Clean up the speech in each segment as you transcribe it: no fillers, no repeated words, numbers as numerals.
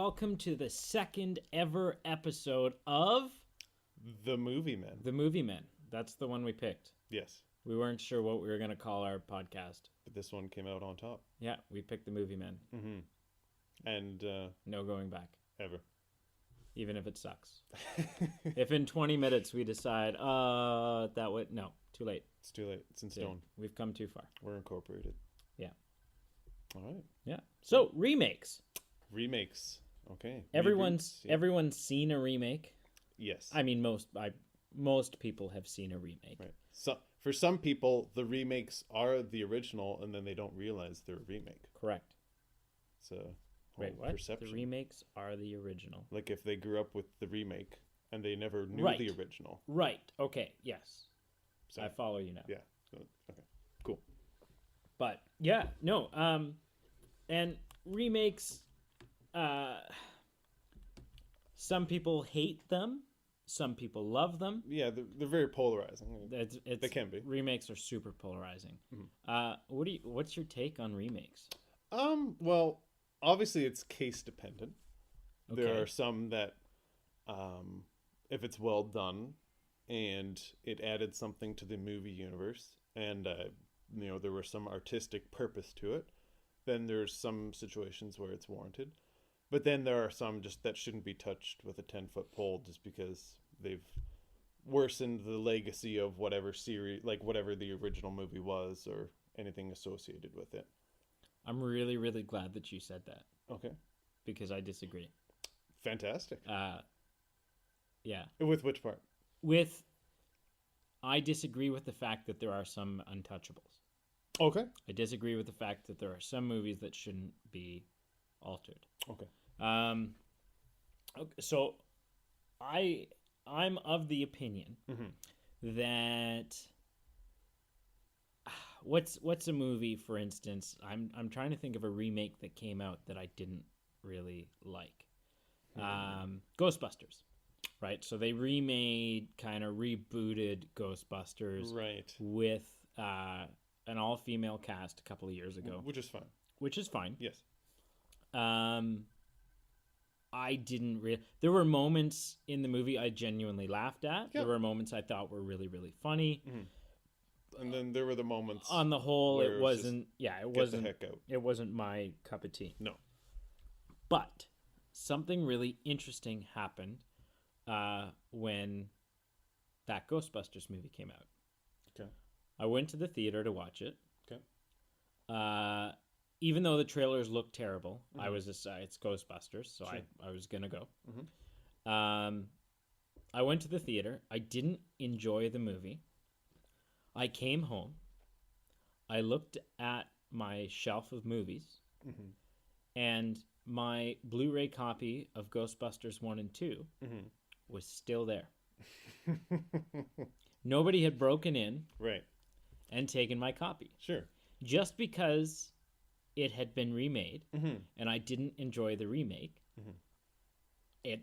welcome to the second ever episode of The Movie Men. The Movie Men. That's the one we picked. Yes. We weren't sure what we were going to call our podcast. But this one came out on top. Yeah, we picked The Movie Men. Mm-hmm. And no going back. Ever. Even if it sucks. If in 20 minutes we decide, that would... No, too late. It's too late. It's in stone. We've come too far. We're incorporated. Yeah. All right. Yeah. So, remakes. Remakes. Okay. Everyone's Reboots, yeah. everyone's seen a remake. Yes. I mean, most people have seen a remake. Right. So, for some people, the remakes are the original, and then they don't realize they're a remake. Correct. So, Wait, what? perception. The remakes are the original. Like if they grew up with the remake and they never knew Right. the original. Right. Okay. Yes. So, I follow you now. yeah. Okay. Cool. But yeah, no. And remakes. Some people hate them. Some people love them. Yeah, they're very polarizing. They can be. Remakes are super polarizing. Mm-hmm. What's your take on remakes? Well, obviously it's case dependent. Okay. There are some that, if it's well done, and it added something to the movie universe, and there was some artistic purpose to it, then there's some situations where it's warranted. But then there are some just that shouldn't be touched with a 10-foot pole just because they've worsened the legacy of whatever series, like whatever the original movie was or anything associated with it. I'm really, really glad that you said that. Okay. Because I disagree. Fantastic. Yeah. With which part? I disagree with the fact that there are some untouchables. Okay. I disagree with the fact that there are some movies that shouldn't be altered. Okay. So I'm of the opinion that what's a movie, for instance? I'm trying to think of a remake that came out that I didn't really like. Ghostbusters, right? So they kind of rebooted Ghostbusters, right, with an all-female cast a couple of years ago, which is fine. Yes. I didn't there were moments in the movie I genuinely laughed at. Yeah. There were moments I thought were really, really funny. Mm-hmm. And then there were the moments. On the whole, it wasn't. Yeah, it wasn't. Get the heck out. It wasn't my cup of tea. No. But something really interesting happened when that Ghostbusters movie came out. Okay. I went to the theater to watch it. Okay. Even though the trailers looked terrible, I was it's Ghostbusters, so sure. I was gonna go. I went to the theater. I didn't enjoy the movie. I came home. I looked at my shelf of movies, and my Blu-ray copy of Ghostbusters 1 and 2 was still there. Nobody had broken in, right, and taken my copy. Sure. Just because it had been remade, and I didn't enjoy the remake, it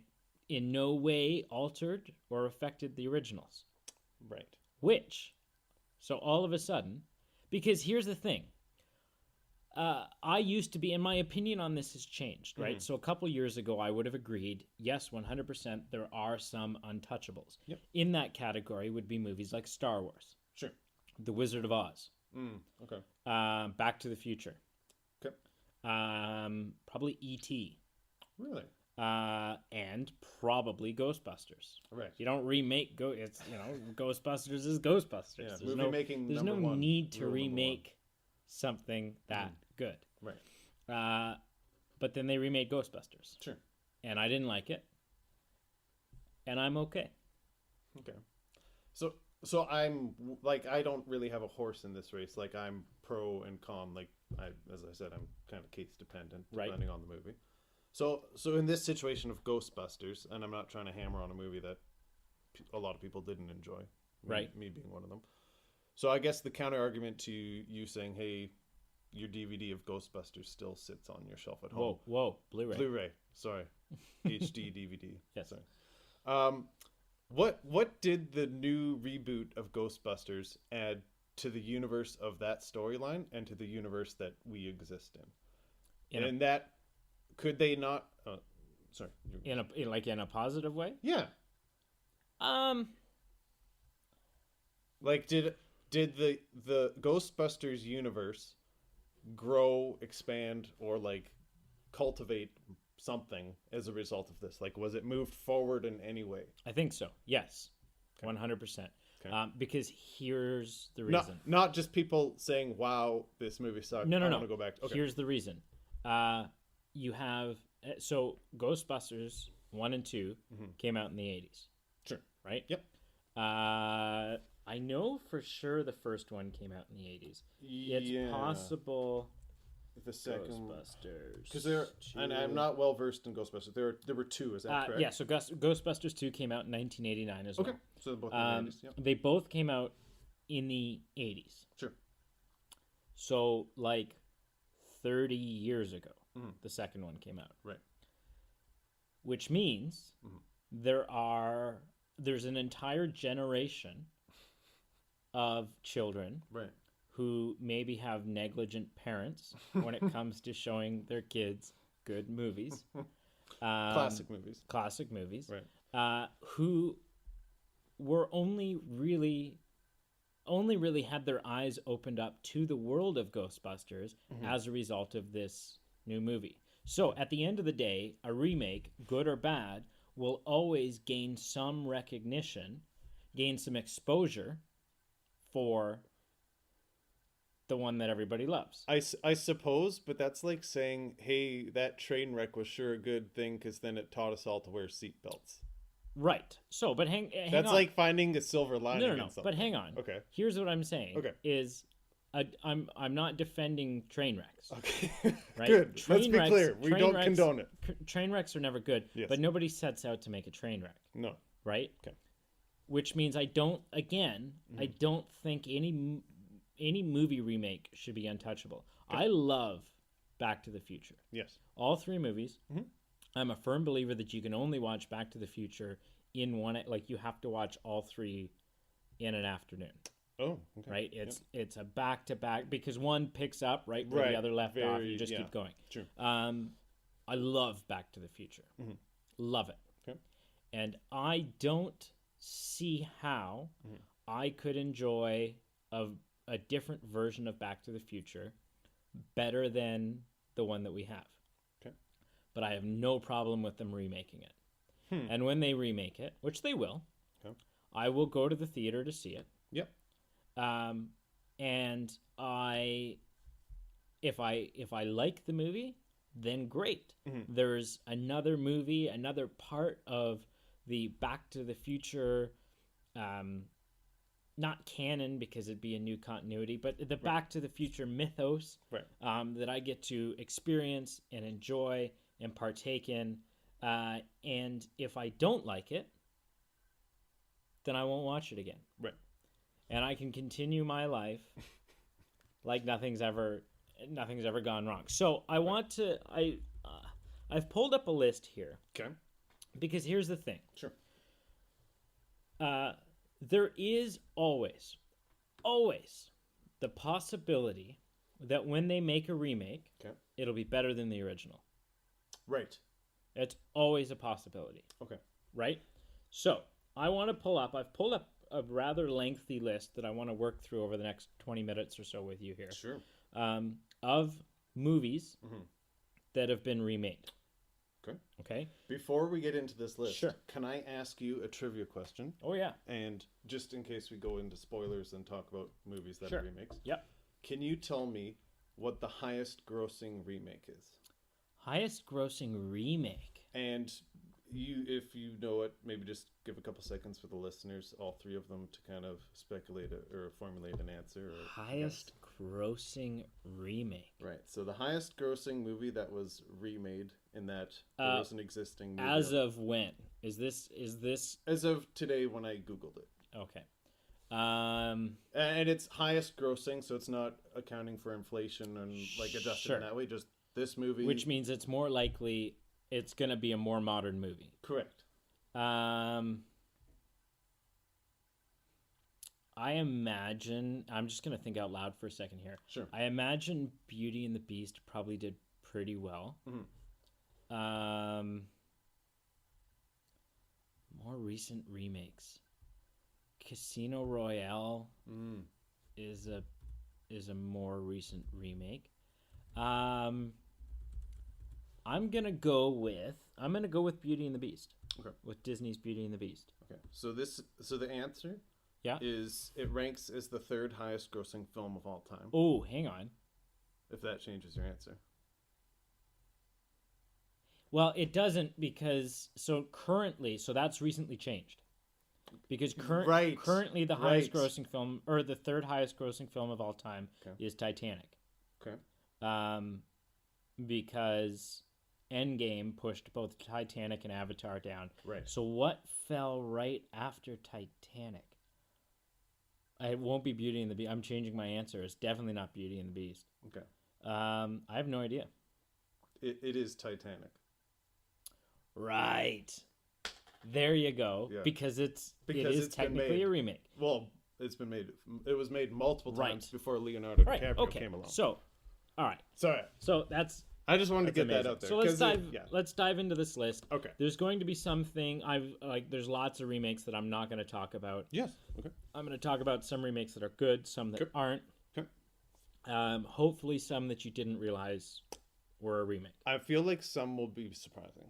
in no way altered or affected the originals. Right. So all of a sudden, because here's the thing, I used to be, and my opinion on this has changed, right? So a couple years ago, I would have agreed, yes, 100%, there are some untouchables. Yep. In that category would be movies like Star Wars. Sure. The Wizard of Oz. Okay. Back to the Future. Okay. Probably E.T. Really? And probably Ghostbusters. Right. You don't remake Ghostbusters is Ghostbusters. Yeah, there's no need to remake something that good. Right. But then they remade Ghostbusters. Sure. And I didn't like it. And I'm okay. Okay. So I'm like, I don't really have a horse in this race. Like, I'm pro and con. Like, as I said, I'm kind of case dependent depending on the movie. So in this situation of Ghostbusters, and I'm not trying to hammer on a movie that a lot of people didn't enjoy, me being one of them. So I guess the counter argument to you saying, hey, your DVD of Ghostbusters still sits on your shelf at home. Whoa, Blu-ray. Sorry, HD DVD. Yes. Sorry. What did the new reboot of Ghostbusters add to the universe of that storyline and to the universe that we exist in? And that could they not Sorry. in a positive way. Yeah. Um, Like, did the Ghostbusters universe grow, expand, or like cultivate something as a result of this? Like, was it moved forward in any way? I think so. Yes, Okay. 100%. Okay. Because here's the Not reason. not just people saying, "Wow, this movie sucked. No, I want to go back." Okay. Here's the reason. You have so Ghostbusters 1 and 2 came out in the 80s, Sure. right? Yep. I know for sure the first one came out in the 80s. It's Yeah. possible The second, Ghostbusters. because and I'm not well versed in Ghostbusters. There were two. Is that correct? Yeah, so Ghostbusters 2 came out in 1989 as well. Okay. So both in the 80s. Yep. They both came out in the 80s. Sure. So, like 30 years ago, the second one came out. Right. Which means there's an entire generation of children Right. who maybe have negligent parents when it comes to showing their kids good movies. Classic movies. Classic movies. Right. Who were only really had their eyes opened up to the world of Ghostbusters as a result of this new movie. So at the end of the day, a remake, good or bad, will always gain some recognition, gain some exposure for the one that everybody loves. I suppose, but that's like saying, "Hey, that train wreck was sure a good thing because then it taught us all to wear seatbelts." Right. So, but hang That's on. like finding a silver lining. No. In something. But hang on. Okay. Here's what I'm saying. Okay. Is I'm not defending train wrecks. Okay. Right? Good. Let's Train be wrecks- clear. We train don't wrecks- condone it. Train wrecks are never good, Yes. but nobody sets out to make a train wreck, No. right? Okay. Which means I don't think any movie remake should be untouchable. I love Back to the Future. Yes. All three movies. I'm a firm believer that you can only watch Back to the Future in one, like you have to watch all three in an afternoon. Oh. Okay. Right? It's a back to back because one picks up right where the other left off. You just keep going. True. I love Back to the Future. Love it. Okay. And I don't see how I could enjoy a different version of Back to the Future better than the one that we have. Okay. But I have no problem with them remaking it. And when they remake it, which they will, I will go to the theater to see it. Yep. And if I like the movie, then great. There's another movie, another part of the Back to the Future, not canon because it'd be a new continuity, but the Back to the Future mythos that I get to experience and enjoy and partake in. And if I don't like it, then I won't watch it again. Right. And I can continue my life like nothing's ever gone wrong. So I want to I've pulled up a list here. Okay. Because here's the thing. Sure. There is always the possibility that when they make a remake, it'll be better than the original. Right. It's always a possibility. Okay. Right? So I've pulled up a rather lengthy list that I want to work through over the next 20 minutes or so with you here. Sure. Of movies that have been remade. Okay. Okay. Before we get into this list, Sure. Can I ask you a trivia question? Oh, yeah. And just in case we go into spoilers and talk about movies that are remakes. Yep. Can you tell me what the highest grossing remake is? Highest grossing remake. And if you know it, maybe just give a couple seconds for the listeners, all three of them, to kind of speculate or formulate an answer. Highest grossing remake. Right. So the highest grossing movie that was remade in that there was an existing movie. As of when? Is this As of today when I Googled it. Okay. And it's highest grossing, so it's not accounting for inflation and like adjusted in that way, just this movie. Which means it's more likely it's going to be a more modern movie. Correct. I imagine, I'm just going to think out loud for a second here. Sure. I imagine Beauty and the Beast probably did pretty well. More recent remakes. Casino Royale is a more recent remake. I'm gonna go with Beauty and the Beast. Okay. With Disney's Beauty and the Beast. Okay. So the answer Yeah. is it ranks as the third highest grossing film of all time. Oh, hang on. If that changes your answer. Well, it doesn't because that's recently changed. Because currently the highest grossing film or the third highest grossing film of all time is Titanic. Okay. Because Endgame pushed both Titanic and Avatar down. Right. So what fell right after Titanic? It won't be Beauty and the Beast. I'm changing my answer. It's definitely not Beauty and the Beast. Okay. I have no idea. It is Titanic. Right. There you go. Yeah. Because it is technically a remake. Well, it's been made. It was made multiple times before Leonardo DiCaprio came along. So, all right. Sorry. So that's. I just wanted to get that out there. So let's dive into this list. Okay. There's going to be something there's lots of remakes that I'm not going to talk about. Yes. Okay. I'm going to talk about some remakes that are good, some that aren't. Okay. Hopefully some that you didn't realize were a remake. I feel like some will be surprising.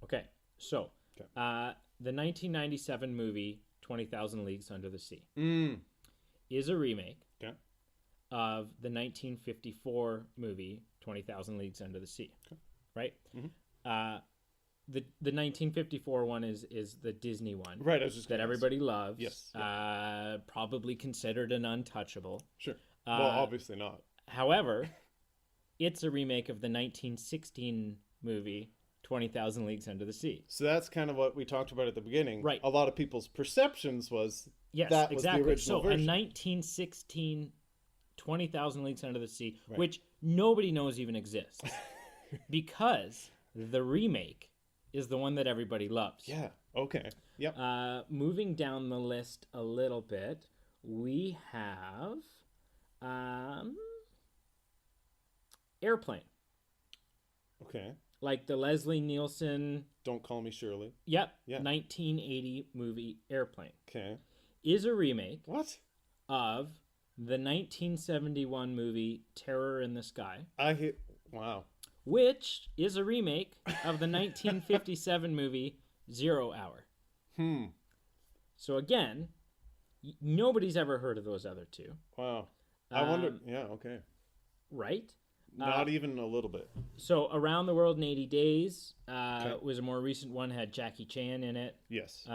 Okay. So, the 1997 movie 20,000 Leagues Under the Sea is a remake of the 1954 movie 20,000 Leagues Under the Sea, right? Mm-hmm. The 1954 one is the Disney one, right? I was just that everybody loves. Yes. Probably considered an untouchable. Sure. Well, obviously not. However, it's a remake of the 1916 movie 20,000 Leagues Under the Sea. So that's kind of what we talked about at the beginning. Right. A lot of people's perceptions was that was the original version. A 1916 20,000 Leagues Under the Sea, which nobody knows even exists. Because the remake is the one that everybody loves. Yeah. Okay. Yep. Moving down the list a little bit, we have Airplane. Okay. Like the Leslie Nielsen... Don't Call Me Shirley. Yep. Yeah. 1980 movie Airplane. Okay. Is a remake... What? ...of the 1971 movie Terror in the Sky. Wow. Which is a remake of the 1957 movie 0 Hour. So again, nobody's ever heard of those other two. Wow. I wonder... Yeah, okay. Right? Not even a little bit. So Around the World in 80 Days was a more recent one, had Jackie Chan in it. Yes.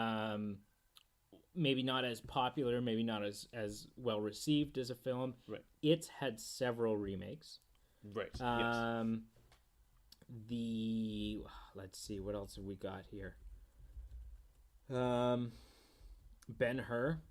Maybe not as popular, maybe not as well received as a film. Right. It's had several remakes. Right. Yes. Let's see, what else have we got here? Ben-Hur.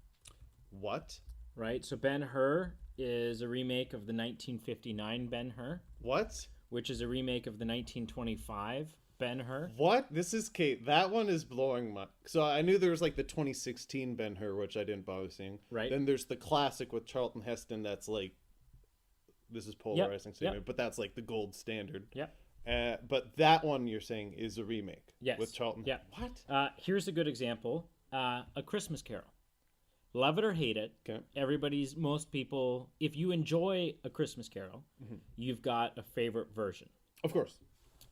What? Right. So Ben-Hur is a remake of the 1959 Ben-Hur. What? Which is a remake of the 1925 Ben-Hur. What? This is Kate. That one is blowing my... So I knew there was like the 2016 Ben-Hur, which I didn't bother seeing. Right. Then there's the classic with Charlton Heston that's like... This is polarizing statement, but that's like the gold standard. Yep. But that one you're saying is a remake. Yes. With Charlton. Yeah. What? Here's a good example. A Christmas Carol. Love it or hate it. Okay. Most people, if you enjoy A Christmas Carol, you've got a favorite version. Of course.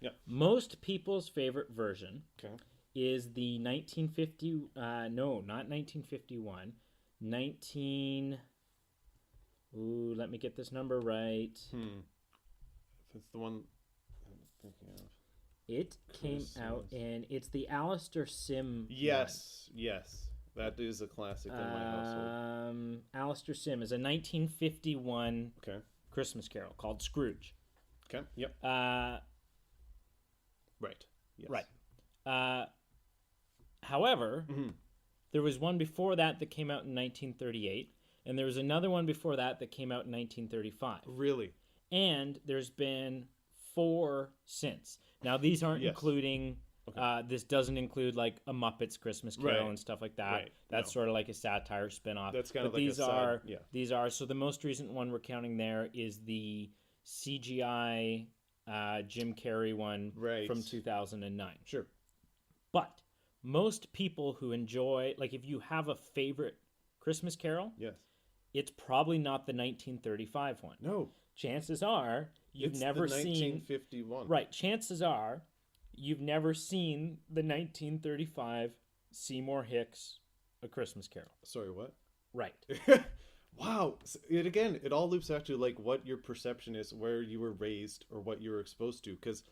Yeah. Most people's favorite version is the 1950, no, not 1951, let me get this number right. If it's the one I'm thinking of. It came out, and it's the Alistair Sim Yes, yes. That is a classic in my household. Alistair Sim is a 1951 Christmas Carol called Scrooge. Okay, yep. Right. Yes. Right. However, there was one before that came out in 1938, and there was another one before that came out in 1935. Really? And there's been 4 since. Now, these aren't including... this doesn't include like a Muppets Christmas Carol and stuff like that. Right. That's sort of like a satire spin-off. That's kind of like these are so the most recent one we're counting there is the CGI Jim Carrey one from 2009. Sure. But most people who enjoy, like, if you have a favorite Christmas Carol, Yes. it's probably not the 1935 one. No. Chances are you've It's never the seen 1951. right. Chances are you've never seen the 1935 Seymour Hicks A Christmas Carol. Sorry, what? Right. Wow. It all loops back to like what your perception is, where you were raised, or what you were exposed to. Because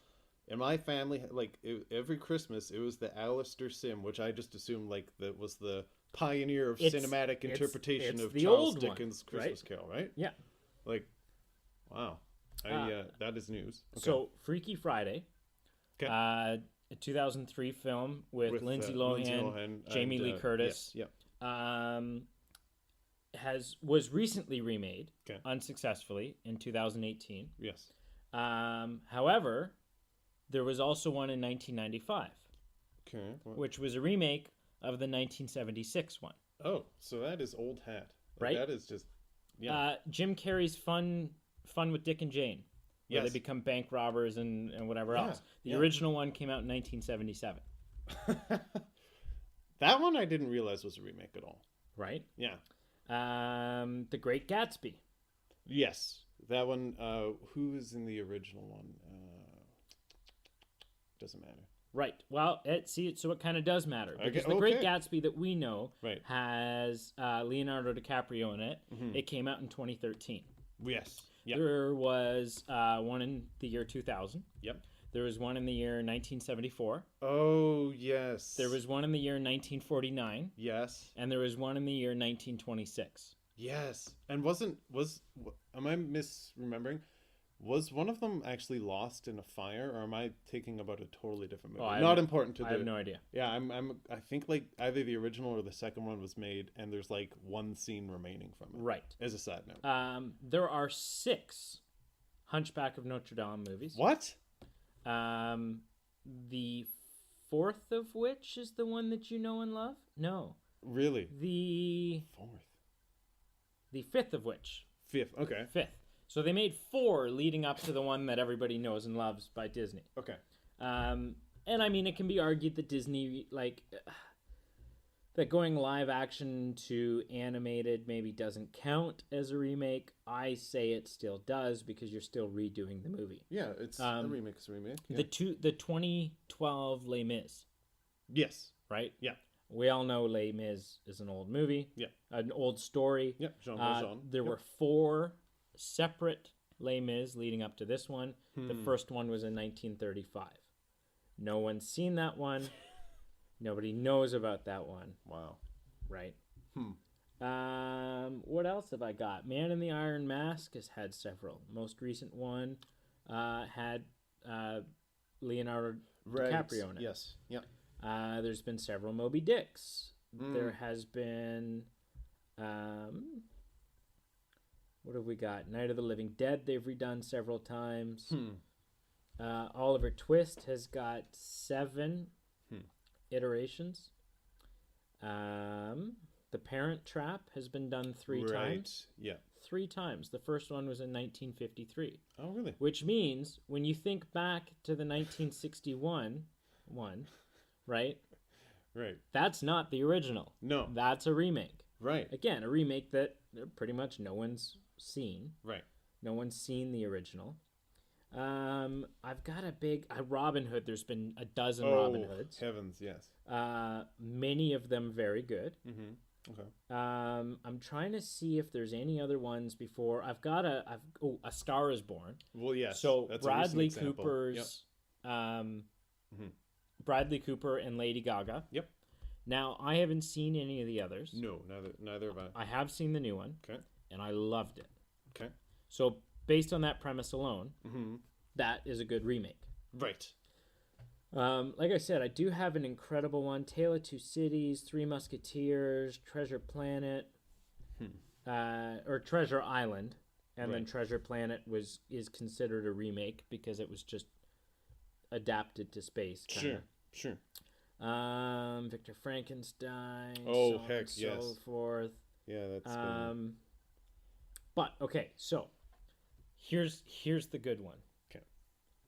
in my family, like every Christmas, it was the Alistair Sim, which I just assumed like that was the pioneer of cinematic interpretation it's of the Charles old Dickens' one, Christmas Carol, right? Yeah. Like, wow. That is news. Okay. So Freaky Friday, Okay. a 2003 film with Lindsay Lohan, Jamie Lee Curtis. Yes, yeah. Was recently remade, Okay. unsuccessfully, in 2018. Yes. However, there was also one in 1995, Okay. which was a remake of the 1976 one. Oh, so that is old hat. Like, Right? That is just, yeah. Jim Carrey's Fun with Dick and Jane, where Yes. they become bank robbers and whatever Yeah, else. The yeah. original one came out in 1977. That one I didn't realize was a remake at all. Right? Yeah. The Great Gatsby. Yes. That one, who is in the original one? Doesn't matter. Right. Well, so it kind of does matter. Okay, Because The Great okay. Gatsby that we know Right. has Leonardo DiCaprio in it. Mhm. It came out in 2013. Yes. Yep. There was one in the year 2000. Yep. There was one in the year 1974. Oh, yes. There was one in the year 1949. Yes. And there was one in the year 1926. Yes. And am I misremembering? Was one of them actually lost in a fire, or am I thinking about a totally different movie? Oh, Not important to I have no idea. Yeah, I think like either the original or the second one was made, and there's like one scene remaining from it. Right. As a side note. There are 6 Hunchback of Notre Dame movies. What? The 4th of which is the one that you know and love? No. Really? The 5th of which? 5th. Okay. 5th. So they made 4 leading up to the one that everybody knows and loves by Disney. Okay. And I mean, it can be argued that Disney, that going live action to animated maybe doesn't count as a remake. I say it still does because you're still redoing the movie. Yeah, it's a remake. It's a remake. Yeah. The 2012 Les Mis. Yes. Right? Yeah. We all know Les Mis is an old movie. Yeah. An old story. Yeah. Jean Valjean. There were 4 separate Les Mis leading up to this one. The first one was in 1935. No one's seen that one. Nobody knows about that one. Wow. Right. What else have I got? Man in the Iron Mask has had several. Most recent one had Leonardo DiCaprio in it. Yes. Yeah. There's been several Moby Dicks. There has been what have we got? Night of the Living Dead they've redone several times. Oliver Twist has got 7 iterations. The Parent Trap has been done 3 times. Yeah. 3 times. The first one was in 1953. Oh, really? Which means when you think back to the 1961 one, right? Right. That's not the original. No. That's a remake. Right. Again, a remake that pretty much no one's seen. Right. No one's seen the original. I've got a big Robin Hood. There's been a dozen Robin Hoods. Heavens, yes. Many of them very good. Mm-hmm. Okay. I'm trying to see if there's any other ones before. A Star Is Born. Well, yes. So that's Bradley Cooper's, Bradley Cooper and Lady Gaga. Yep. Now I haven't seen any of the others. No, neither have I. I have seen the new one. Okay. And I loved it. Okay. So based on that premise alone, that is a good remake. Right. Like I said, I do have an incredible one: Tale of Two Cities, Three Musketeers, Treasure Planet, or Treasure Island, and then Treasure Planet is considered a remake because it was just adapted to space. Kinda. Sure. Victor Frankenstein. Oh, so heck, on and yes. So forth. Yeah, that's. But okay, so here's the good one. Okay.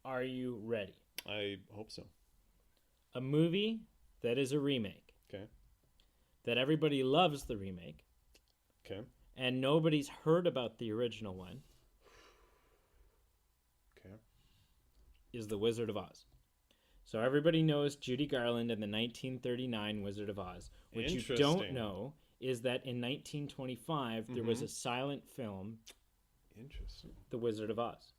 Are you ready? I hope so. A movie that is a remake. Okay. That everybody loves the remake. Okay. And nobody's heard about the original one. Okay. Is The Wizard of Oz. So everybody knows Judy Garland and the 1939 Wizard of Oz. What you don't know is that in 1925 there was a silent film. Interesting. The Wizard of Oz.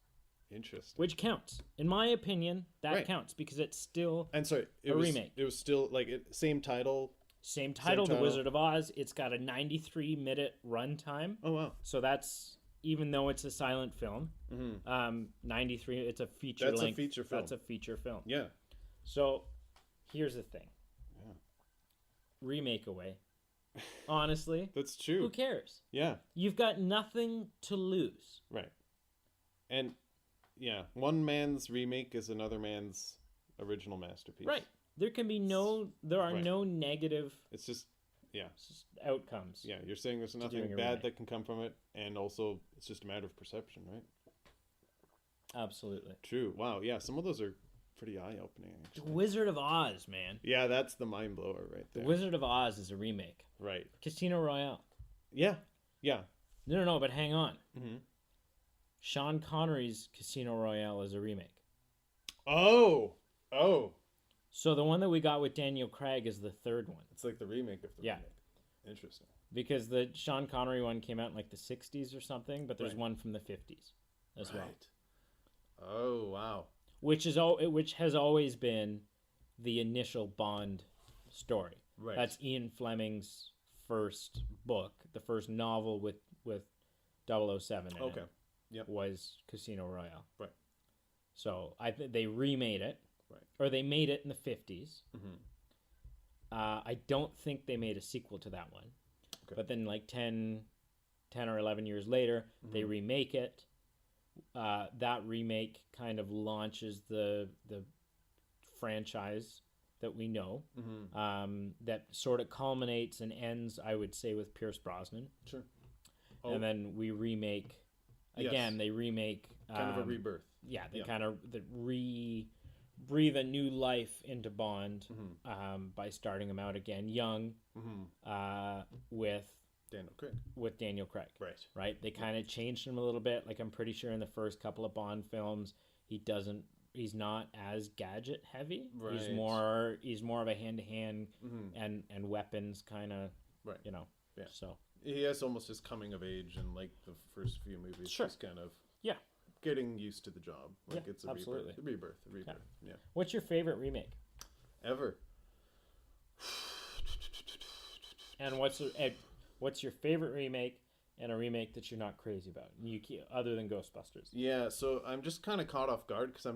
Interesting. Which counts. In my opinion, that counts because it's still a remake. It was still like same title. Same title, The Wizard of Oz. It's got a 93-minute runtime. Oh, wow. So that's, even though it's a silent film, 93, it's a feature length. That's a feature film. That's a feature film. Yeah. So here's the thing. Yeah. Remake away. Honestly. That's true. Who cares? Yeah. You've got nothing to lose. Right. And, yeah, one man's remake is another man's original masterpiece. Right. There are no negative. It's just outcomes. Yeah, you're saying there's nothing bad that can come from it, and also it's just a matter of perception, right? Absolutely. True. Wow. Yeah, some of those are pretty eye-opening. Actually. The Wizard of Oz, man. Yeah, that's the mind blower right there. The Wizard of Oz is a remake. Right. Casino Royale. Yeah. Yeah. No, but hang on. Mm-hmm. Sean Connery's Casino Royale is a remake. Oh. So the one that we got with Daniel Craig is the third one. It's like the remake of the remake. Interesting. Because the Sean Connery one came out in like the 60s or something, but there's one from the 50s as well. Oh, wow. Which has always been the initial Bond story. Right. That's Ian Fleming's first book, the first novel with 007 in it. Yep. Was Casino Royale. Right. So they remade it. Right. Or they made it in the 50s. Mm-hmm. I don't think they made a sequel to that one. Okay. But then like 10 or 11 years later, they remake it. That remake kind of launches the franchise that we know. That sort of culminates and ends, I would say, with Pierce Brosnan. Sure. And then we remake... Again, they remake... kind of a rebirth. Yeah, they kind of breathe a new life into Bond by starting him out again young with Daniel Craig. Right? They kind of changed him a little bit. Like, I'm pretty sure in the first couple of Bond films, he's not as gadget heavy. Right. He's more of a hand-to-hand and weapons kind of, so... He has almost his coming of age in like the first few movies. Sure. Just kind of getting used to the job. Like it's a rebirth. Yeah. What's your favorite remake? Ever. And what's your favorite remake and a remake that you're not crazy about? Other than Ghostbusters. Yeah, so I'm just kind of caught off guard because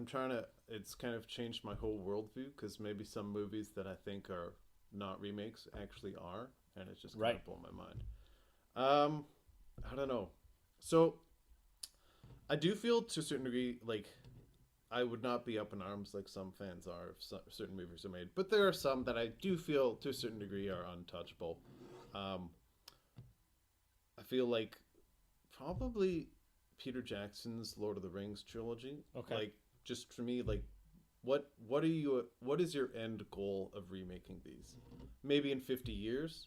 it's kind of changed my whole worldview because maybe some movies that I think are not remakes actually are, and it's just kind of blown my mind. I don't know. So, I do feel to a certain degree like I would not be up in arms like some fans are if certain movies are made, but there are some that I do feel to a certain degree are untouchable. I feel like probably Peter Jackson's Lord of the Rings trilogy. Okay. Like just for me, like what is your end goal of remaking these? Maybe in 50 years,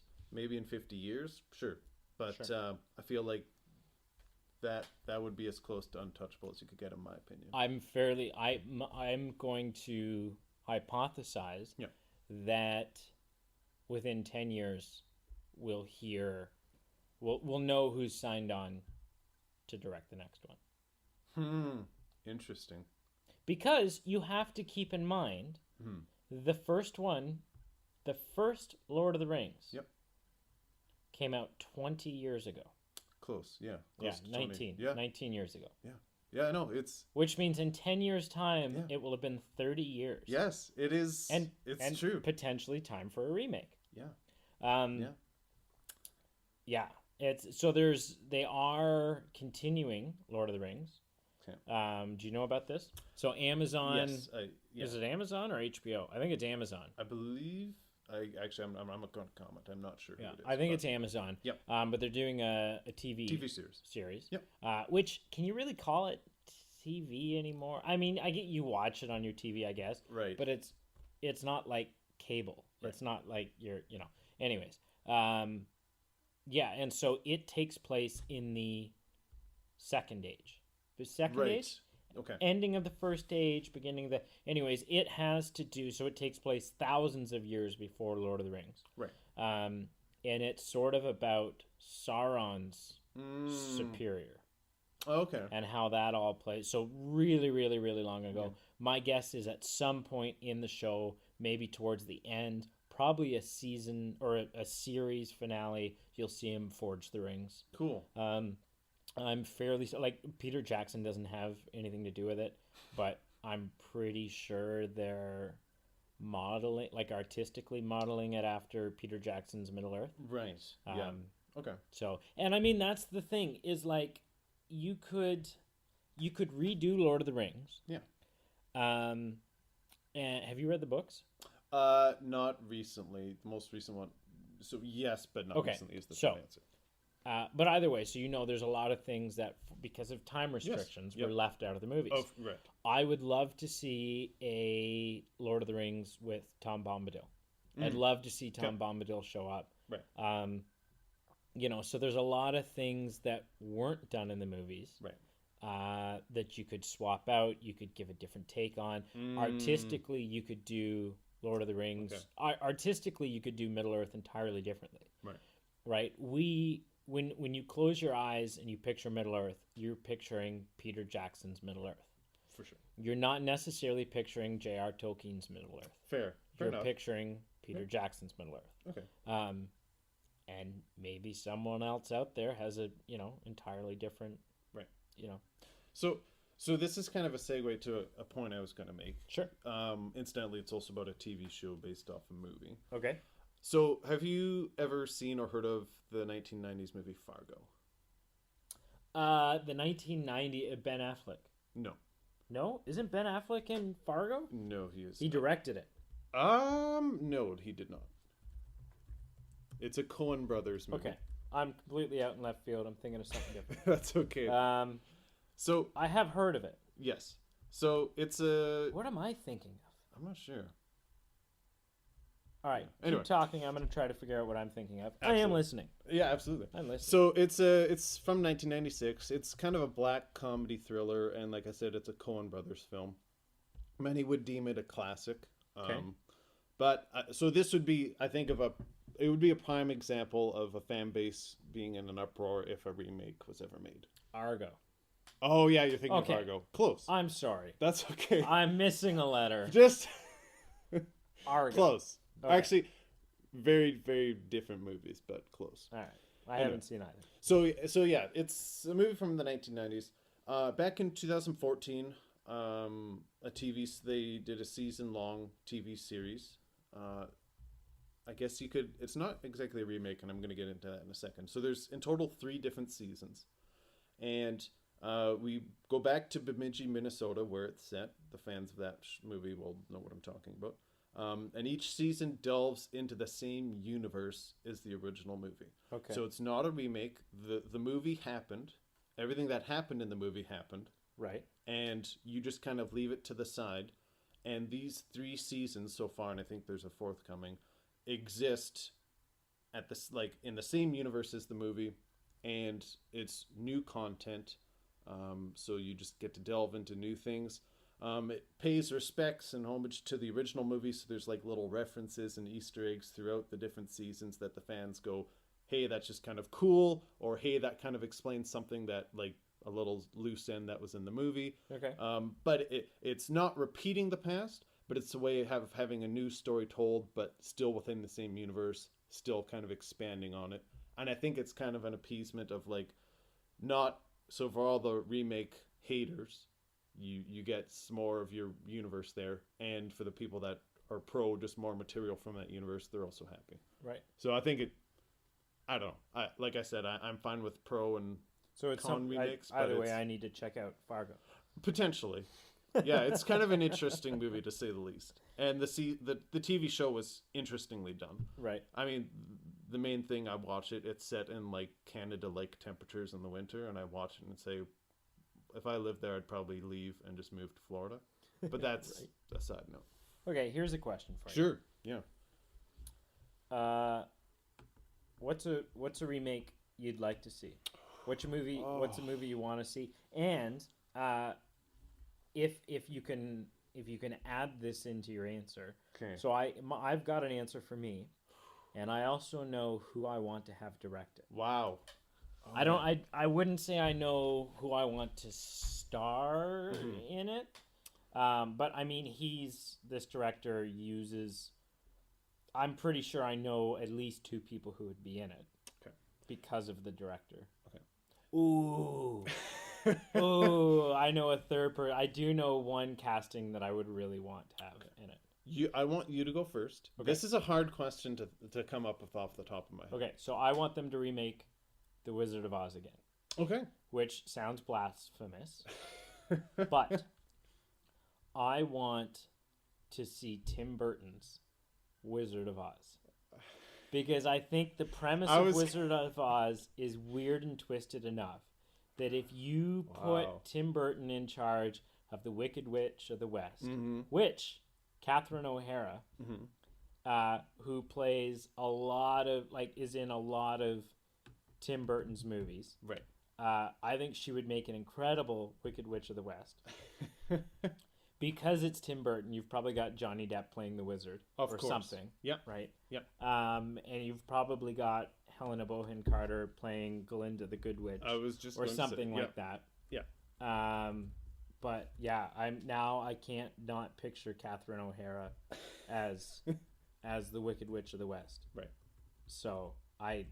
sure. But I feel like that would be as close to untouchable as you could get, in my opinion. I'm going to hypothesize that within 10 years we'll know who's signed on to direct the next one. Interesting. Because you have to keep in mind the first Lord of the Rings. Came out 20 years ago. Close, yeah. Close to 19. 19 years ago. Yeah. Yeah, I know. Which means in 10 years' time, it will have been 30 years. Yes, it is. And it's true. Potentially time for a remake. Yeah. Yeah. They are continuing Lord of the Rings. Okay. Do you know about this? So Amazon... Yes. Is it Amazon or HBO? I think it's Amazon. I believe... I'm not going to comment. I'm not sure who it is. I think it's Amazon. Yep. But they're doing a TV series. Yep. Which, can you really call it TV anymore? I mean, I get you watch it on your TV, I guess. Right. But it's not like cable. Right. It's not like you're, anyways. Um, yeah, and so it takes place in the second age. The second Right. age, Okay. ending of the first age, beginning of the. Anyways, it has to do. So it takes place thousands of years before Lord of the Rings. Right. And it's sort of about Sauron's Mm. superior Okay. and how that all plays. So really, really, really long ago. Okay. My guess is at some point in the show, maybe towards the end, probably a season or a series finale, you'll see him forge the rings. Cool. I'm fairly like Peter Jackson doesn't have anything to do with it, but I'm pretty sure they're modeling, like artistically modeling it after Peter Jackson's Middle Earth. Right. Yeah. Okay. So, and I mean that's the thing is like you could redo Lord of the Rings. Yeah. And have you read the books? Not recently. The most recent one. So yes, but not Okay. recently is the So, short answer. But either way, so there's a lot of things that, because of time restrictions, Yep. were left out of the movies. Oh, right. I would love to see a Lord of the Rings with Tom Bombadil. I'd love to see Tom Bombadil show up. Right. So there's a lot of things that weren't done in the movies. Right. That you could swap out, you could give a different take on. Artistically, you could do Lord of the Rings. Okay. Artistically, you could do Middle Earth entirely differently. Right. Right? When you close your eyes and you picture Middle Earth, you're picturing Peter Jackson's Middle Earth. For sure. You're not necessarily picturing J.R. Tolkien's Middle Earth. Fair You're enough. picturing Peter Jackson's Middle Earth. Okay. And maybe someone else out there has a entirely different. Right. So this is kind of a segue to a point I was going to make. Sure. Incidentally, it's also about a TV show based off a movie. Okay. So, have you ever seen or heard of the 1990s movie Fargo? The 1990 Ben Affleck. No. No, isn't Ben Affleck in Fargo? No, he is. He directed it. No, he did not. It's a Coen Brothers movie. Okay, I'm completely out in left field. I'm thinking of something different. That's okay. So I have heard of it. yes. So it's a. What am I thinking of? I'm not sure. All right, Anyway. keep talking. I'm going to try to figure out what I'm thinking of. Absolutely. I am listening. Yeah, absolutely. I'm listening. So it's from 1996. It's kind of a black comedy thriller, and like I said, it's a Coen Brothers film. Many would deem it a classic. Okay. But so this would be, I think, it would be a prime example of a fan base being in an uproar if a remake was ever made. Argo. Oh yeah, you're thinking Okay. of Fargo. Close. I'm sorry. That's okay. I'm missing a letter. Just Argo. close. Okay. Actually, very, very different movies, but close. All right. I haven't seen either. So yeah, it's a movie from the 1990s. Back in 2014, they did a season-long TV series. I guess you could. It's not exactly a remake, and I'm going to get into that in a second. So there's in total 3 different seasons, and we go back to Bemidji, Minnesota, where it's set. The fans of that movie will know what I'm talking about. And each season delves into the same universe as the original movie. Okay. So it's not a remake. The movie happened. Everything that happened in the movie happened. Right. And you just kind of leave it to the side. And these 3 seasons so far, and I think there's a 4th coming, exist at this in the same universe as the movie, and it's new content. So you just get to delve into new things. It pays respects and homage to the original movie, so there's little references and Easter eggs throughout the different seasons that the fans go, hey, that's just kind of cool, or hey, that kind of explains something that a little loose end that was in the movie. Okay. But it's not repeating the past, but it's a way of having a new story told, but still within the same universe, still kind of expanding on it. And I think it's kind of an appeasement of not so for all the remake haters. You get more of your universe there, and for the people that are pro just more material from that universe, they're also happy. Right. So I think I don't know. Like I said, I'm fine with pro and So it's con remakes. either but way, I need to check out Fargo. potentially, yeah, it's kind of an interesting movie to say the least. And the TV show was interestingly done. Right. I mean, the main thing I watch it's set in Canada-like temperatures in the winter, and I watch it and say, if I lived there, I'd probably leave and just move to Florida. But that's Right. a side note. Okay, here's a question for you. Sure. Yeah. Uh, what's a remake you'd like to see? What's a movie? What's a movie you want to see? And uh, if you can add this into your answer. Okay. So I've got an answer for me, and I also know who I want to have direct it. Wow. I don't. I wouldn't say I know who I want to star in it, but I mean this director uses. I'm pretty sure I know at least two people who would be in it. Okay. Because of the director. Okay. Ooh. Ooh, I know a third person. I do know one casting that I would really want to have in it. I want you to go first. Okay. This is a hard question to come up with off the top of my head. Okay, so I want them to remake The Wizard of Oz again. Okay. Which sounds blasphemous. But I want to see Tim Burton's Wizard of Oz. Because I think the premise of Wizard of Oz is weird and twisted enough that if you put Tim Burton in charge of the Wicked Witch of the West, which Catherine O'Hara, who plays a lot of, is in a lot of Tim Burton's movies. Right. I think she would make an incredible Wicked Witch of the West. Because it's Tim Burton, you've probably got Johnny Depp playing the wizard or something. Yep. Right? Yep. And you've probably got Helena Bonham Carter playing Glinda the Good Witch. I was just or something like that. Yeah. But yeah, I can't not picture Catherine O'Hara as the Wicked Witch of the West. Right. So I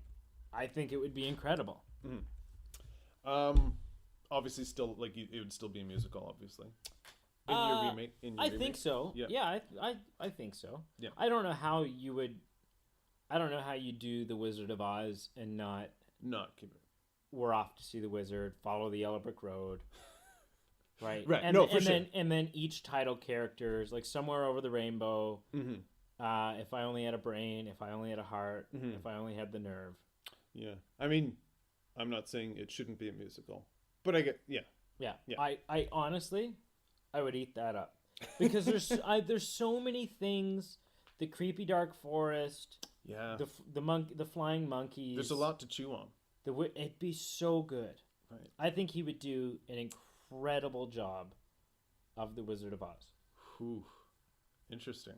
think it would be incredible. Obviously, still it would still be a musical, obviously. In your remake. I think so. Yeah. I think so. Yeah. I don't know how you would. I don't know how you do the Wizard of Oz and not keep it. We're off to see the wizard. Follow the Yellow Brick Road. Right. Right. And, no, and for sure. Then each title characters like Somewhere Over the Rainbow. If I Only Had a Brain. If I Only Had a Heart. If I Only Had the Nerve. Yeah. I mean, I'm not saying it shouldn't be a musical, but I get Yeah. I honestly, I would eat that up because there's so many things. The creepy dark forest. Yeah. The flying monkeys. There's a lot to chew on. It'd be so good. Right. I think he would do an incredible job of the Wizard of Oz. Whew. Interesting.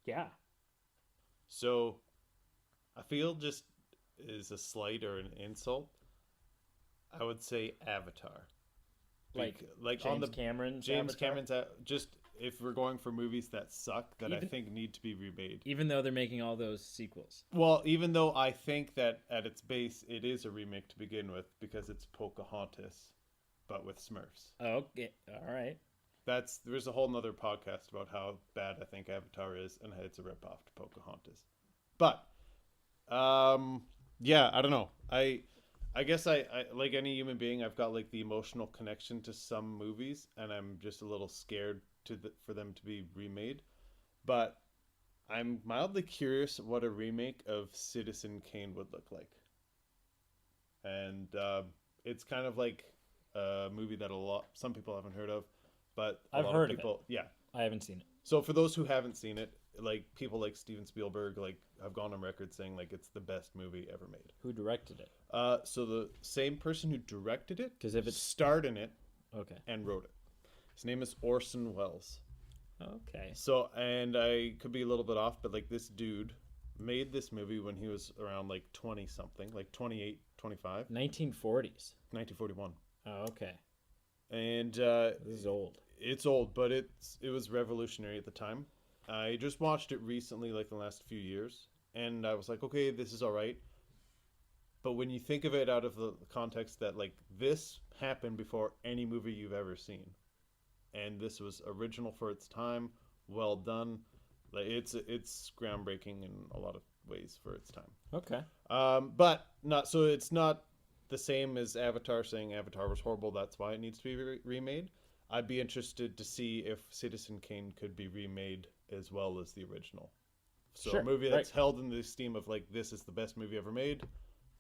Yeah. So, I feel just is a slight or an insult. I would say Avatar. Like James on the Cameron's James Avatar? Cameron's just if we're going for movies that suck that I think need to be remade. Even though they're making all those sequels. Well, even though I think that at its base it is a remake to begin with because it's Pocahontas, but with Smurfs. Okay, all right. There's a whole nother podcast about how bad I think Avatar is and how it's a ripoff to Pocahontas. But, yeah, I don't know. I guess I like any human being, I've got like the emotional connection to some movies, and I'm just a little scared for them to be remade. But I'm mildly curious what a remake of Citizen Kane would look like. And it's kind of like a movie that some people haven't heard of, but I've heard of people, it. yeah. I haven't seen it. So for those who haven't seen it, like people like Steven Spielberg, like have gone on record saying like it's the best movie ever made. Who directed it? So the same person who directed it, because if it's starred in it, okay, and wrote it. His name is Orson Welles. Okay. So, and I could be a little bit off, but like this dude made this movie when he was around like 20 something, like 28, 25. 1940s. 1941. Oh, okay. And this is old. It's old, but it was revolutionary at the time. I just watched it recently, like the last few years, and I was like, okay, this is all right. But when you think of it out of the context that like this happened before any movie you've ever seen, and this was original for its time, well done. Like it's groundbreaking in a lot of ways for its time. Okay. But not so it's not the same as Avatar saying Avatar was horrible. That's why it needs to be remade. I'd be interested to see if Citizen Kane could be remade as well as the original. So sure, a movie that's held in the esteem of like this is the best movie ever made.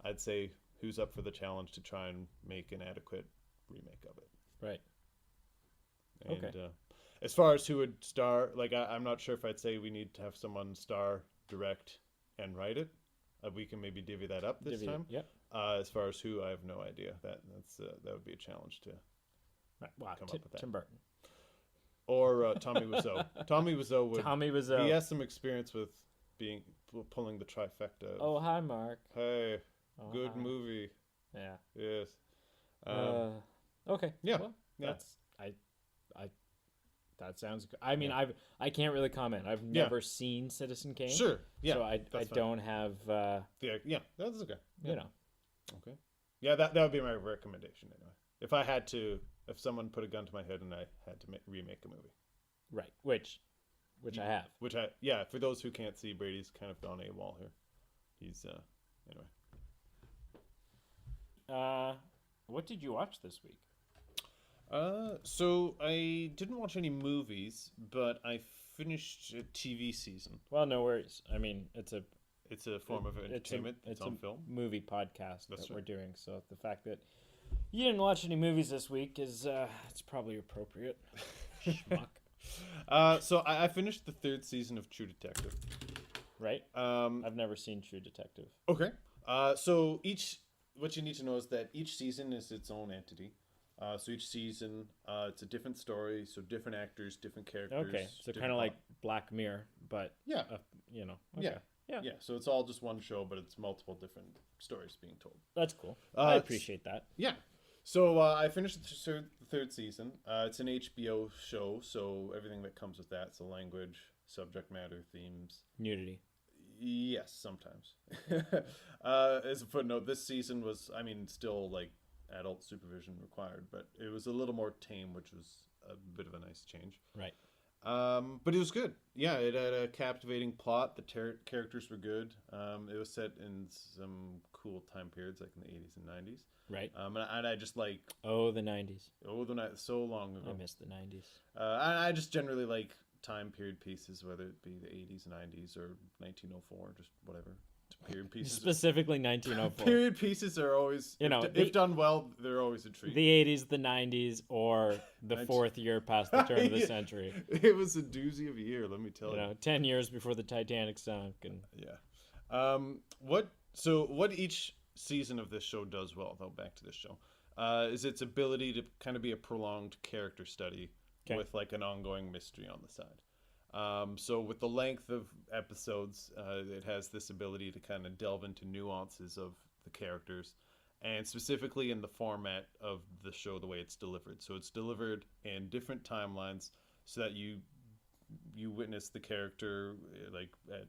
I'd say who's up for the challenge to try and make an adequate remake of it. Right. And, okay. As far as who would star, like I'm not sure if I'd say we need to have someone star, direct, and write it. We can maybe divvy that up this time. Yep. As far as who, I have no idea. That would be a challenge to Wow, come up with that. Tim Burton. Or Tommy Wiseau. Tommy Wiseau. He has some experience with pulling the trifecta. Oh, hi, Mark. Hey, good hi. movie. Yeah. Yes. Okay. Yeah. Well, yeah. That sounds good. I mean, I can't really comment. I've never seen Citizen Kane. Sure. Yeah. So I don't have. Yeah. That's okay. Yeah. You know. Okay. Yeah, that would be my recommendation anyway. If someone put a gun to my head and I had to remake a movie. Right. Which I have. For those who can't see, Brady's kind of gone AWOL here. He's anyway. What did you watch this week? So I didn't watch any movies, but I finished a TV season. Well, no worries. I mean, it's a form of entertainment. It's on a film. Movie podcast That's we're right. doing. So the fact that you didn't watch any movies this week is it's probably appropriate. Schmuck. So I finished the 3rd season of True Detective. Right. I've never seen True Detective. Okay. So what you need to know is that each season is its own entity. So each season, it's a different story, so different actors, different characters. Okay, so kind of like Black Mirror, but yeah, you know. Okay. Yeah. So it's all just one show, but it's multiple different stories being told. That's cool. I appreciate that. Yeah. So I finished the 3rd season. It's an HBO show, so everything that comes with that, so language, subject matter, themes, nudity. Yes, sometimes. As a footnote, this season was, still like adult supervision required, but it was a little more tame, which was a bit of a nice change. Right. But it was good. Yeah, it had a captivating plot. The characters were good. It was set in some cool time periods, like in the 80s and 90s. Right. And I just like... Oh, the 90s. Oh, so long ago. I miss the 90s. I just generally like time period pieces, whether it be the 80s, 90s, or 1904, just whatever. Period pieces. Specifically 1904. Period pieces are always, if done well, they're always a treat. The 80s, the 90s, or the fourth year past the turn of the century. It was a doozy of a year, let me tell you. 10 years before the Titanic sunk. And yeah. What each season of this show does well, though, back to this show, is its ability to kind of be a prolonged character study with like an ongoing mystery on the side. So with the length of episodes, it has this ability to kind of delve into nuances of the characters, and specifically in the format of the show, the way it's delivered. So it's delivered in different timelines so that you witness the character like at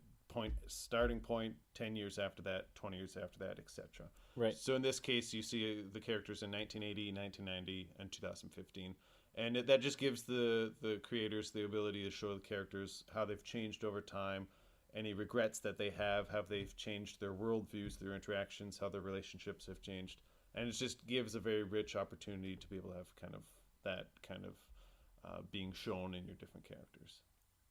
starting point, 10 years after that, 20 years after that, etc. Right. So in this case, you see the characters in 1980, 1990, and 2015. And that just gives the creators the ability to show the characters how they've changed over time, any regrets that they have, how they've changed their worldviews, their interactions, how their relationships have changed. And it just gives a very rich opportunity to be able to have that kind of being shown in your different characters.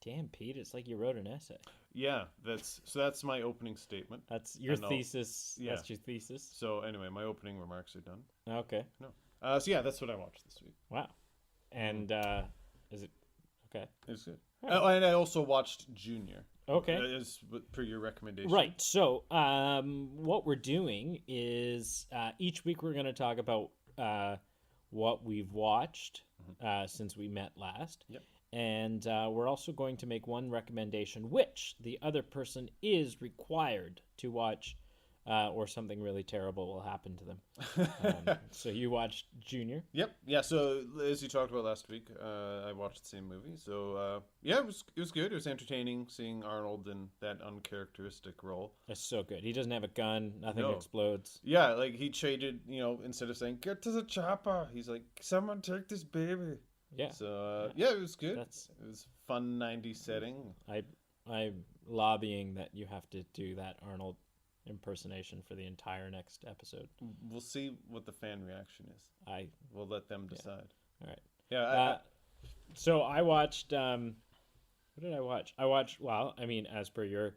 Damn, Pete, it's like you wrote an essay. Yeah, that's my opening statement. That's your thesis. Yeah. That's your thesis. So anyway, my opening remarks are done. Okay. No. So yeah, that's what I watched this week. Wow. And is it okay? It's good. Oh, and I also watched Junior. Okay. As per your recommendation. Right. So what we're doing is each week we're going to talk about what we've watched since we met last. Yep. And we're also going to make one recommendation, which the other person is required to watch, or something really terrible will happen to them. So you watched Junior? Yep. Yeah. So as you talked about last week, I watched the same movie. So yeah, it was good. It was entertaining seeing Arnold in that uncharacteristic role. It's so good. He doesn't have a gun. Nothing explodes. Yeah, like he traded. Instead of saying "get to the chopper," he's like, "Someone take this baby." Yeah. So yeah, it was good. It was fun 90s setting. I'm lobbying that you have to do that Arnold impersonation for the entire next episode. We'll see what the fan reaction is. We'll let them decide. All right. Yeah. So I watched. What did I watch? As per your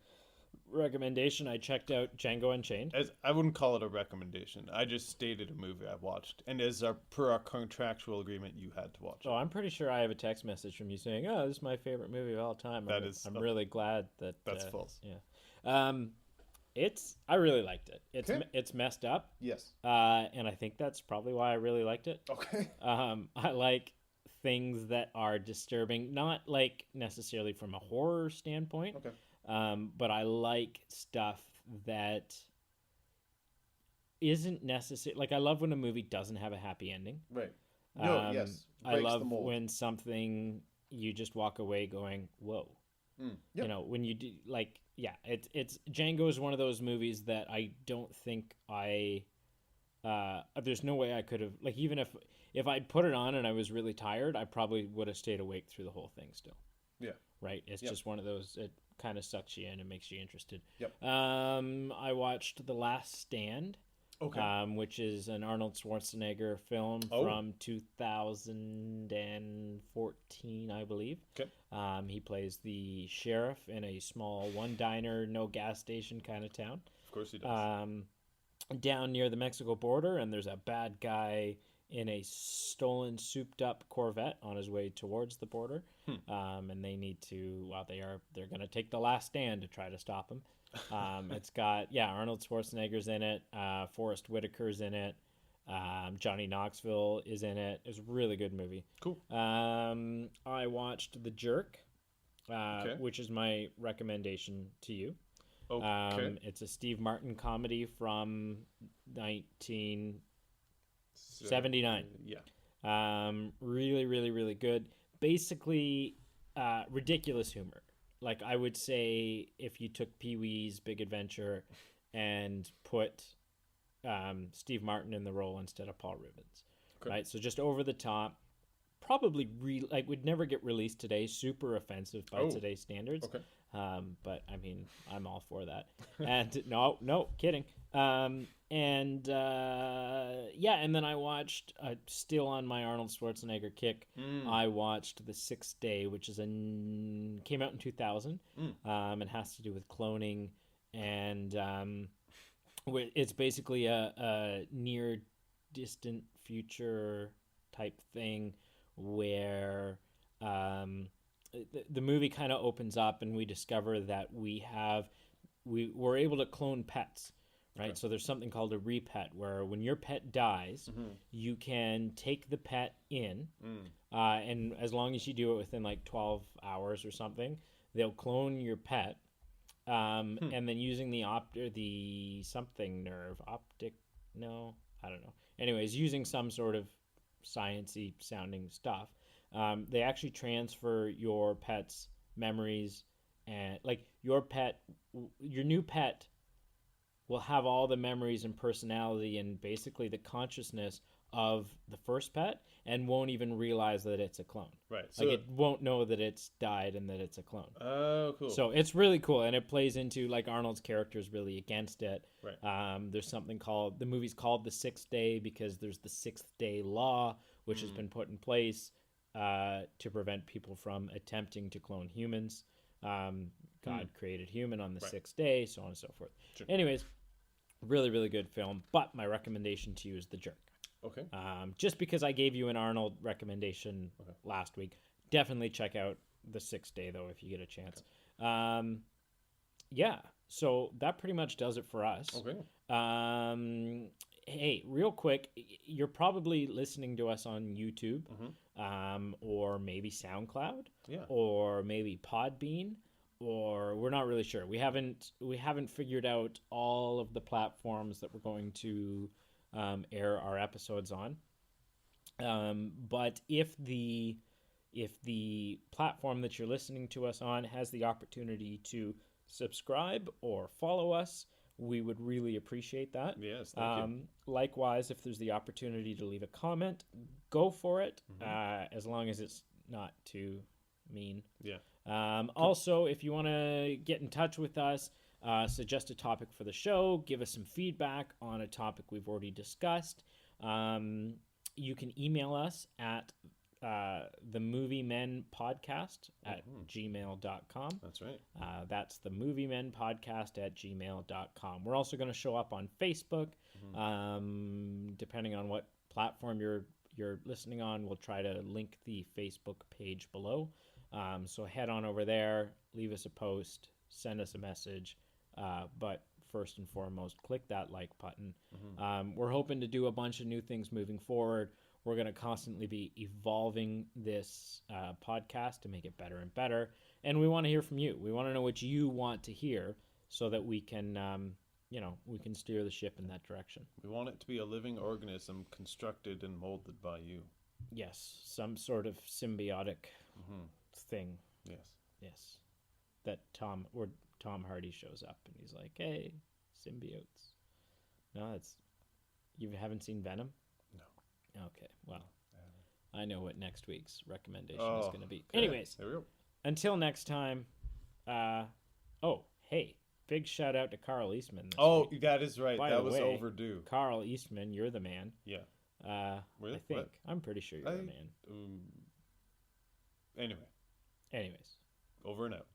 recommendation, I checked out Django Unchained. I wouldn't call it a recommendation. I just stated a movie I watched, and per our contractual agreement, you had to watch it. Oh, I'm pretty sure I have a text message from you saying, "Oh, this is my favorite movie of all time." I'm really glad that that's false. Yeah. I really liked it. Okay. It's messed up, Yes. and I think that's probably why I really liked it. Okay. I like things that are disturbing, not like necessarily from a horror standpoint, Okay. but I like stuff that isn't necessary. Like I love when a movie doesn't have a happy ending. Right. No. Yes. I Breaks the love mold. when something you just walk away going, "Whoa." Yep. When you do like, yeah, it's Django is one of those movies that I don't think there's no way I could have, like, even if I'd put it on and I was really tired, I probably would have stayed awake through the whole thing still. Yeah. Right? It's Yep. just one of those, it kind of sucks you in and makes you interested. Yep. I watched The Last Stand. Okay. Which is an Arnold Schwarzenegger film from 2014, I believe. Okay. He plays the sheriff in a small one diner, no gas station kind of town. Of course he does. Down near the Mexico border, and there's a bad guy in a stolen, souped-up Corvette on his way towards the border. And they need to, they're going to take the last stand to try to stop him. It's got Arnold Schwarzenegger's in it, Forrest Whitaker's in it, Johnny Knoxville is in it. It's a really good movie. Cool. I watched The Jerk, Okay. which is my recommendation to you. Okay. It's a Steve Martin comedy from 1979. Yeah. Really, really, really good. Basically, ridiculous humor. Like I would say, if you took Pee-wee's Big Adventure and put Steve Martin in the role instead of Paul Rubens, Okay. right? So just over the top, probably would never get released today. Super offensive by today's standards. Okay. But I mean, I'm all for that. And no, kidding. And then I watched, still on my Arnold Schwarzenegger kick, I watched The Sixth Day, which came out in 2000. It has to do with cloning, and it's basically a near distant future type thing where the movie kind of opens up and we discover that we're able to clone pets, right? Okay. So there's something called a repet, where when your pet dies, you can take the pet in, and as long as you do it within like 12 hours or something, they'll clone your pet, and then using the something nerve, optic, no, I don't know. Anyways, using some sort of sciencey sounding stuff, they actually transfer your pet's memories, and like your new pet will have all the memories and personality and basically the consciousness of the first pet, and won't even realize that it's a clone. Right. So like it won't know that it's died and that it's a clone. Oh, cool. So it's really cool, and it plays into, like, Arnold's character is really against it. Right. There's something called, the movie's called The Sixth Day because there's the Sixth Day Law, which has been put in place to prevent people from attempting to clone humans. God created human on the sixth day, so on and so forth. Sure. Anyways, really, really good film. But my recommendation to you is The Jerk. Okay. Just because I gave you an Arnold recommendation last week, definitely check out The Sixth Day, though, if you get a chance. Okay. Yeah, so that pretty much does it for us. Okay. Hey, real quick, you're probably listening to us on YouTube, or maybe SoundCloud, or maybe Podbean, or we're not really sure. We haven't figured out all of the platforms that we're going to air our episodes on. But if the platform that you're listening to us on has the opportunity to subscribe or follow us, we would really appreciate that. Yes, thank you. Likewise, if there's the opportunity to leave a comment, go for it, as long as it's not too mean. Yeah. Also, if you want to get in touch with us, suggest a topic for the show, give us some feedback on a topic we've already discussed, you can email us at themoviemenpodcast@gmail.com. That's right. That's themoviemenpodcast@gmail.com. We're also going to show up on Facebook. Depending on what platform you're listening on, we'll try to link the Facebook page below. So head on over there, leave us a post, send us a message. But first and foremost, click that like button. Mm-hmm. We're hoping to do a bunch of new things moving forward. We're going to constantly be evolving this podcast to make it better and better. And we want to hear from you. We want to know what you want to hear so that we can, we can steer the ship in that direction. We want it to be a living organism constructed and molded by you. Yes, some sort of symbiotic thing. Yes. Yes. That Tom Hardy shows up and he's like, "Hey, symbiotes." No, you haven't seen Venom? No. Okay. Well, I know what next week's recommendation is going to be. Okay. Anyways, there we go. Until next time. Hey, big shout out to Carl Eastman. Week. That is right. By that the was way, overdue. Carl Eastman, you're the man. Yeah. Really? I think. What? I'm pretty sure you're the man. Anyways. Anyways. Over and out.